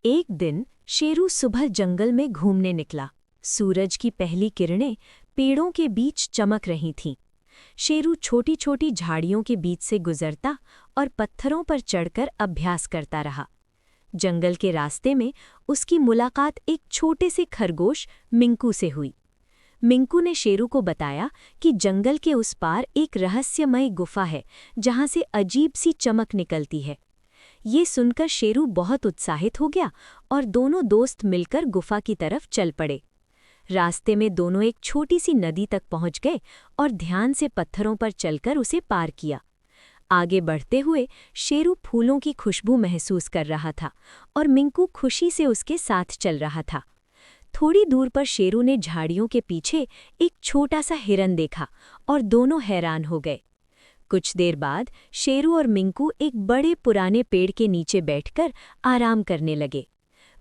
एक दिन शेरू सुबह जंगल में घूमने निकला। सूरज की पहली किरणें पेड़ों के बीच चमक रही थीं। शेरू छोटी छोटी झाड़ियों के बीच से गुजरता और पत्थरों पर चढ़कर अभ्यास करता रहा। जंगल के रास्ते में उसकी मुलाकात एक छोटे से खरगोश मिंकू से हुई। मिंकू ने शेरू को बताया कि जंगल के उस पार एक रहस्यमय गुफा है जहां से अजीब सी चमक निकलती है। ये सुनकर शेरू बहुत उत्साहित हो गया और दोनों दोस्त मिलकर गुफा की तरफ चल पड़े। रास्ते में दोनों एक छोटी सी नदी तक पहुंच गए और ध्यान से पत्थरों पर चलकर उसे पार किया। आगे बढ़ते हुए शेरू फूलों की खुशबू महसूस कर रहा था और मिंकू खुशी से उसके साथ चल रहा था। थोड़ी दूर पर शेरू ने झाड़ियों के पीछे एक छोटा सा हिरन देखा और दोनों हैरान हो गए। कुछ देर बाद शेरू और मिंकू एक बड़े पुराने पेड़ के नीचे बैठकर आराम करने लगे।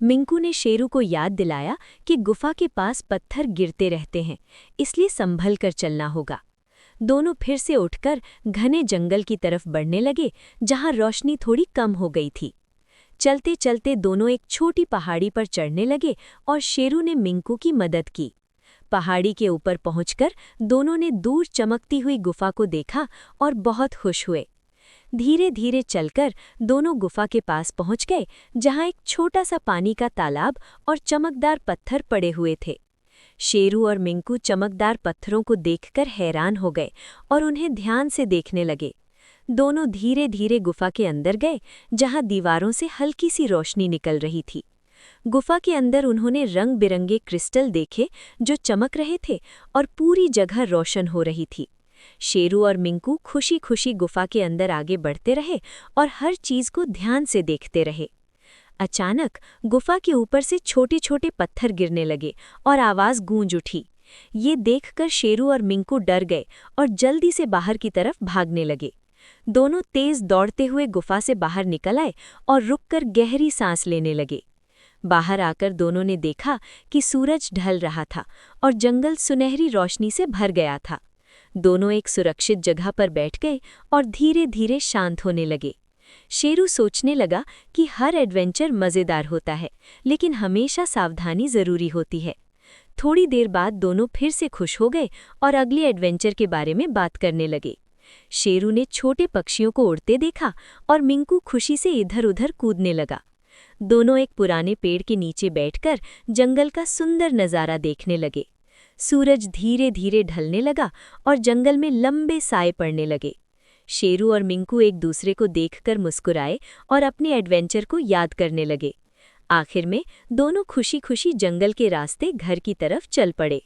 मिंकू ने शेरू को याद दिलाया कि गुफा के पास पत्थर गिरते रहते हैं, इसलिए संभल कर चलना होगा। दोनों फिर से उठकर घने जंगल की तरफ बढ़ने लगे, जहां रोशनी थोड़ी कम हो गई थी। चलते चलते दोनों एक छोटी पहाड़ी पर चढ़ने लगे और शेरू ने मिंकू की मदद की। पहाड़ी के ऊपर पहुंचकर दोनों ने दूर चमकती हुई गुफा को देखा और बहुत खुश हुए। धीरे धीरे चलकर दोनों गुफा के पास पहुंच गए, जहां एक छोटा सा पानी का तालाब और चमकदार पत्थर पड़े हुए थे। शेरू और मिंकू चमकदार पत्थरों को देखकर हैरान हो गए और उन्हें ध्यान से देखने लगे। दोनों धीरे धीरे गुफा के अंदर गए, जहां दीवारों से हल्की सी रोशनी निकल रही थी। गुफा के अंदर उन्होंने रंग बिरंगे क्रिस्टल देखे जो चमक रहे थे और पूरी जगह रोशन हो रही थी। शेरू और मिंकू खुशी खुशी गुफा के अंदर आगे बढ़ते रहे और हर चीज को ध्यान से देखते रहे। अचानक गुफा के ऊपर से छोटे छोटे पत्थर गिरने लगे और आवाज गूंज उठी। ये देखकर शेरू और मिंकू डर गए और जल्दी से बाहर की तरफ भागने लगे। दोनों तेज दौड़ते हुए गुफा से बाहर निकल आए और रुककर गहरी सांस लेने लगे। बाहर आकर दोनों ने देखा कि सूरज ढल रहा था और जंगल सुनहरी रोशनी से भर गया था। दोनों एक सुरक्षित जगह पर बैठ गए और धीरे धीरे शांत होने लगे। शेरू सोचने लगा कि हर एडवेंचर मज़ेदार होता है, लेकिन हमेशा सावधानी ज़रूरी होती है। थोड़ी देर बाद दोनों फिर से खुश हो गए और अगले एडवेंचर के बारे में बात करने लगे। शेरू ने छोटे पक्षियों को उड़ते देखा और मिंकू खुशी से इधर-उधर कूदने लगा। दोनों एक पुराने पेड़ के नीचे बैठकर जंगल का सुंदर नज़ारा देखने लगे। सूरज धीरे धीरे ढलने लगा और जंगल में लंबे साए पड़ने लगे। शेरू और मिंकू एक दूसरे को देखकर मुस्कुराए और अपने एडवेंचर को याद करने लगे। आखिर में दोनों खुशी खुशी जंगल के रास्ते घर की तरफ चल पड़े।